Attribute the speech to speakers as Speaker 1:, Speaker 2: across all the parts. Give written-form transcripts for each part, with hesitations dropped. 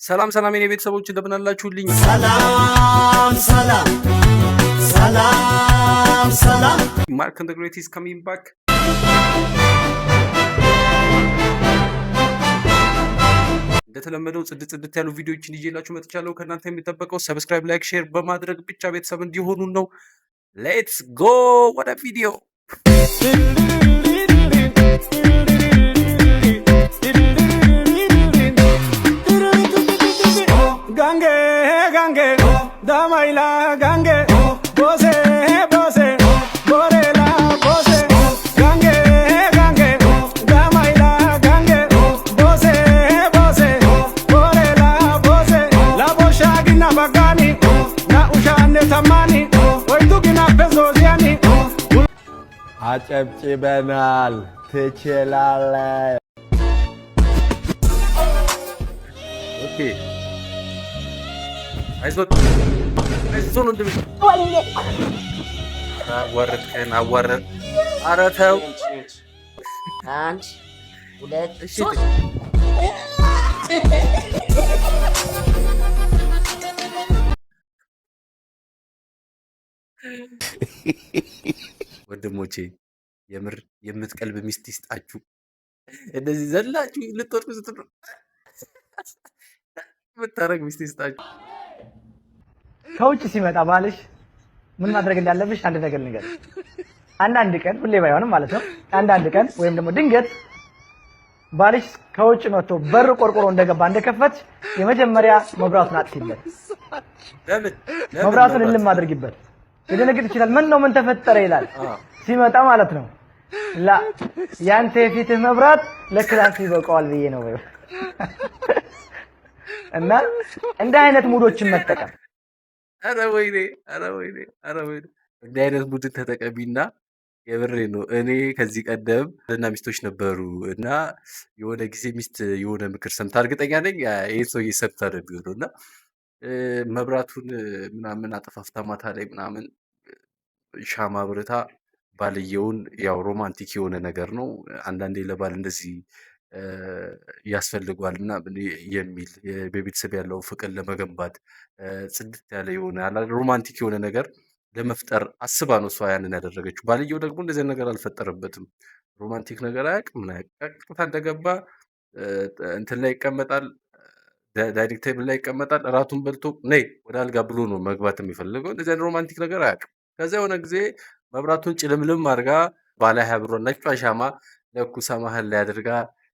Speaker 1: ሰላም ሰላም የኔ ቤተሰቦች እንደምን አላችሁልኝ?
Speaker 2: ሰላም ሰላም ሰላም ሰላም
Speaker 1: ማርክ and the Great is coming back. እንደተለመደው ጽድት ያሉ ቪዲዮዎችን ይዤላችሁ መጥቻለሁ። ከእናንተ የሚጠበቀው ሰብስክራይብ፣ ላይክ፣ ሼር በማድረግ ብቻ ቤተሰብ እንዲሆኑ ነው። ሌትስ ጎ ወደ ቪዲዮ።
Speaker 3: Damaila gange, bose bose, borela bose, gange gange, damaila gange, bose bose, borela bose, la bosha gina bagani, na ushane tamani, oitu gina pezoziani.
Speaker 4: አጨብጭበናል ትችላለህ።
Speaker 1: ኦኬ አይዞት አይዞን እንደም አዋረድከን አዋረድ። ኧረ ተው
Speaker 2: አንድ ሁለት
Speaker 1: እሺ
Speaker 2: ሶስት
Speaker 1: ወንድሞቼ የምር የምትቀልብ ሚስት ይስጣችሁ። እንደዚህ ዘላችሁ ልትወርቁ ስትሉ የምታረግ ሚስት ይስጣችሁ።
Speaker 5: ከውጭ ሲመጣ ባልሽ ምን ማድረግ እንዳለብሽ አንድ ነገር ንገር። አንዳንድ ቀን ሁሌ ባይሆንም ማለት ነው። አንዳንድ ቀን ወይም ደግሞ ድንገት ባልሽ ከውጭ መጥቶ በር ቆርቆሮ እንደገባ እንደከፈት የመጀመሪያ መብራቱን አጥፊበት።
Speaker 1: ለምን
Speaker 5: መብራቱን እልም አድርጊበት። ሊደነግጥ ይችላል። ምን ተፈጠረ ይላል ሲመጣ ማለት ነው። ላ ያንተ የፊትህ መብራት ለክላስ ይበቃዋል ብዬ ነው ወይ እና እንደ አይነት ሙዶችን መጠቀም።
Speaker 1: ኧረ ወይኔ እንዲህ አይነት ሙድን ተጠቀሚና የብሬ ነው። እኔ ከዚህ ቀደም እና ሚስቶች ነበሩ እና የሆነ ጊዜ ሚስት የሆነ ምክር ሰምታ እርግጠኛ ነኝ ይህን ሰውዬ ሰምታ ነው የሚሆነው እና መብራቱን ምናምን አጠፋፍታ ማታ ላይ ምናምን ሻማ አብርታ ባልየውን ያው ሮማንቲክ የሆነ ነገር ነው አንዳንዴ ለባል እንደዚህ ያስፈልገዋል እና የሚል በቤተሰብ ያለው ፍቅር ለመገንባት ጽድት ያለ የሆነ ሮማንቲክ የሆነ ነገር ለመፍጠር አስባ ነው እሷ ያንን ያደረገችው። ባልየው ደግሞ እንደዚህ ነገር አልፈጠረበትም። ሮማንቲክ ነገር አያውቅም። ቀጥታ እንደገባ እንትን ላይ ይቀመጣል፣ ዳይኒንግ ቴብል ላይ ይቀመጣል። እራቱን በልቶ ነይ ወደ አልጋ ብሎ ነው መግባት የሚፈልገው። እንደዚህ አይነት ሮማንቲክ ነገር አያውቅም። ከዛ የሆነ ጊዜ መብራቱን ጭልምልም አድርጋ ባለ 20 ብሯን ነጯ ሻማ ለኩሳ መሀል ላይ አድርጋ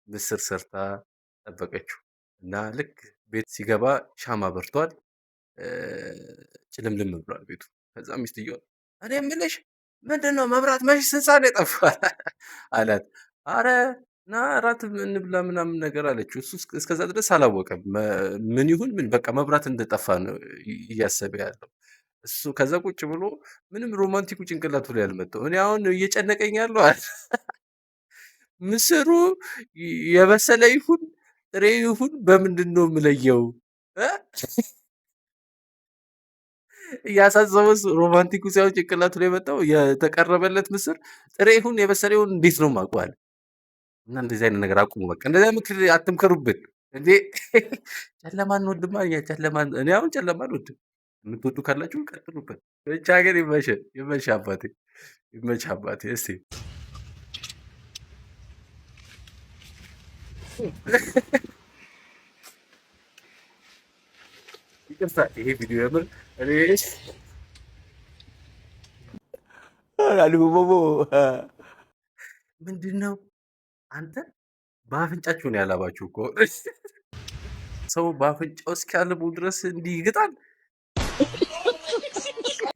Speaker 1: ምስር ሰርታ ጠበቀችው እና ልክ ቤት ሲገባ ሻማ በርቷል፣ ጭልምልም ብሏል ቤቱ። ከዛ ሚስትየው እኔ የምልሽ ምንድነው መብራት መች ስንት ሰዓት ነው የጠፋው አላት። አረ ና እራት እንብላ ምናምን ነገር አለችው። እሱ እስከዛ ድረስ አላወቀም ምን ይሁን ምን፣ በቃ መብራት እንደጠፋ ነው እያሰበ ያለው እሱ። ከዛ ቁጭ ብሎ ምንም ሮማንቲኩ ጭንቅላቱ ላይ ያልመጣው እኔ አሁን እየጨነቀኝ ያለው አለ ምስሩ የበሰለ ይሁን ጥሬ ይሁን በምንድን ነው የምለየው? እያሳሰበው ሮማንቲኩ ሳይሆን ጭንቅላቱ ላይ የመጣው የተቀረበለት ምስር ጥሬ ይሁን የበሰለ ይሁን እንዴት ነው የማውቀው? እና እንደዚህ አይነት ነገር አቁሙ። በቃ እንደዚህ ምክር አትምከሩብን እንዴ! ጨለማን ወንድማ ጨለማን እኔ አሁን ጨለማን ወድ የምትወዱ ካላችሁ ቀጥሉበት። ብቻ ግን ይመሽ አባቴ ይመሽ አባቴ። እስቲ ይቅርታ ይሄ ቪዲዮ የምር እኔ ምንድነው አንተ በአፍንጫችሁ ነው ያላባችሁ እኮ ሰው በአፍንጫው እስኪያልቡ ድረስ እንዲህ ይግጣል።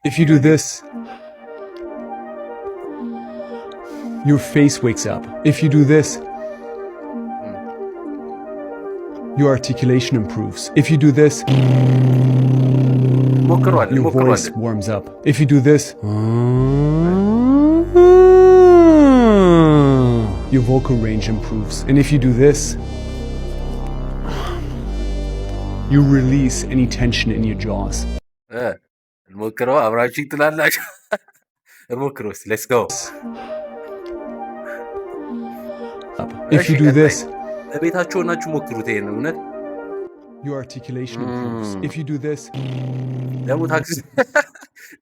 Speaker 6: If you do this, your face wakes up. If you do this, your articulation improves. If you do this, your voice warms up. If you do this, your vocal range improves. And if you do this, you release any tension in your jaws.
Speaker 1: እንሞክረው አብራችሁ ትላላችሁ። እንሞክረው እስቲ ሌትስ ጎ።
Speaker 6: If you do this,
Speaker 1: በቤታችሁ ሆናችሁ ሞክሩት ይሄን እውነት
Speaker 6: your articulation improves. If you do this,
Speaker 1: ደግሞ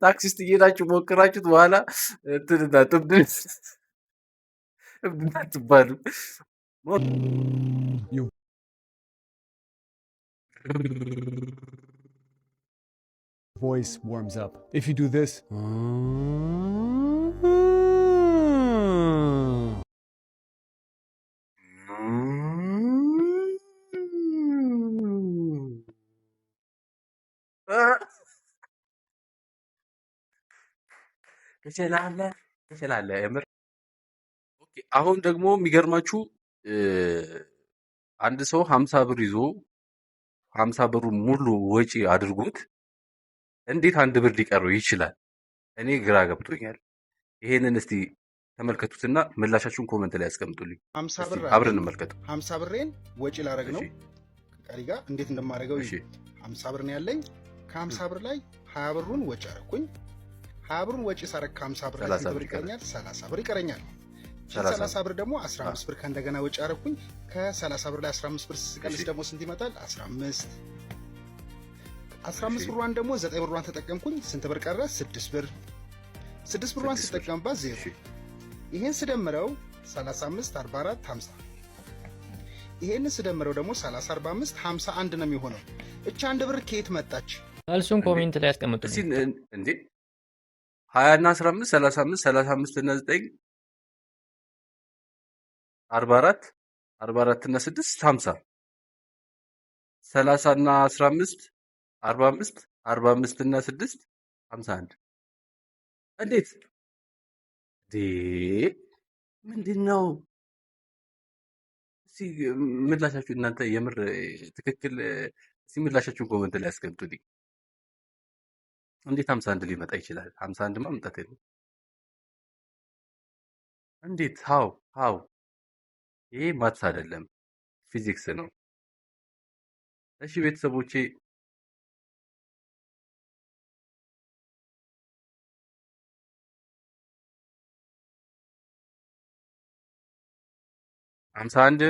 Speaker 1: ታክሲ ውስጥ እየሄዳችሁ ሞክራችሁት በኋላ እንትንና እብድ አትባሉ።
Speaker 6: your voice warms up. If you do this,
Speaker 1: ትችላለህ የምር። ኦኬ አሁን ደግሞ የሚገርማችሁ አንድ ሰው 50 ብር ይዞ 50 ብሩ ሙሉ ወጪ አድርጎት እንዴት አንድ ብር ሊቀረው ይችላል? እኔ ግራ ገብቶኛል። ይሄንን እስቲ ተመልከቱትና ምላሻችሁን ኮመንት ላይ ያስቀምጡልኝ።
Speaker 7: 50 ብር
Speaker 1: አብረን እንመልከት።
Speaker 7: 50 ብሬን ወጪ ላረግ ነው ቀሪ ጋር እንዴት እንደማደርገው።
Speaker 1: እሺ
Speaker 7: 50 ብር ነው ያለኝ። ከ50 ብር ላይ 20 ብሩን ወጪ አረኩኝ። 20 ብሩን ወጪ ሳረግ ከ50 ብር ላይ ስንት ብር ይቀረኛል? 30 ብር ይቀረኛል። 30 ብር ደግሞ 15 ብር ከእንደገና ወጪ አረኩኝ። ከ30 ብር ላይ 15 ብር ስቀንስ ደግሞ ስንት ይመጣል? 15 ብሯን ደግሞ 9 ብሯን ተጠቀምኩኝ። ስንት ብር ቀረ? 6 ብር። 6 ብሯን ስጠቀምባት 0። ይሄን ስደምረው 35 44 50። ይሄን ስደምረው ደግሞ 30 45 51 ነው የሚሆነው። እቺ አንድ ብር ከየት መጣች?
Speaker 8: መልሱን ኮሜንት ላይ ያስቀምጡልኝ።
Speaker 1: እንዴ 20 እና 15 35 35 እና 9 44 44 እና 6 50 30 እና 15 45 45 እና 6 51 እንዴት ምንድነው? እስኪ ምላሻችሁ እናንተ የምር ትክክል። እስኪ ምላሻችሁን ኮመንት ላይ አስቀምጡልኝ። እንዴት 51 ሊመጣ ይችላል? 51 ማምጣት የለም። እንዴት ሃው ይሄ ማትስ አይደለም ፊዚክስ ነው። እሺ ቤተሰቦቼ ሃምሳ አንድ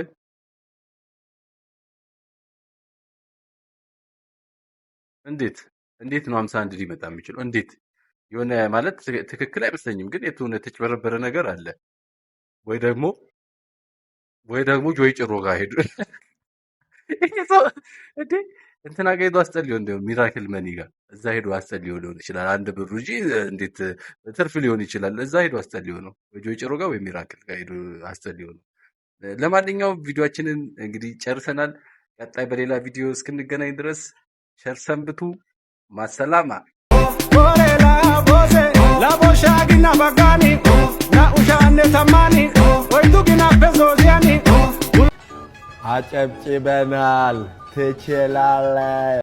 Speaker 1: እንዴት ነው 51 ሊመጣ የሚችለው? እንዴት የሆነ ማለት ትክክል አይመስለኝም። ግን የሆነ የተጭበረበረ ነገር አለ ወይ ደግሞ ጆይ ጭሮ ጋር ሄዱ እንዴ እንትና ጋር ሄዶ አስጠልዮ እንደው ሚራክል መኒ ጋር እዛ ሄዶ አስጠልዮ ሊሆን ይችላል። አንድ ብሩ እንጂ እንዴት ትርፍ ሊሆን ይችላል? እዛ ሄዶ አስጠልዮ ነው ወይ ጆይ ጭሮ ጋር ወይ ሚራክል ጋር ሄዶ አስጠልዮ ነው። ለማንኛውም ቪዲዮአችንን እንግዲህ ጨርሰናል። ቀጣይ በሌላ ቪዲዮ እስክንገናኝ ድረስ ቸር ሰንብቱ። ማሰላማ la bosha gina bagani na ushane tamani oitu gina bezodiani
Speaker 4: አጨብጭበናል። ትችላለህ።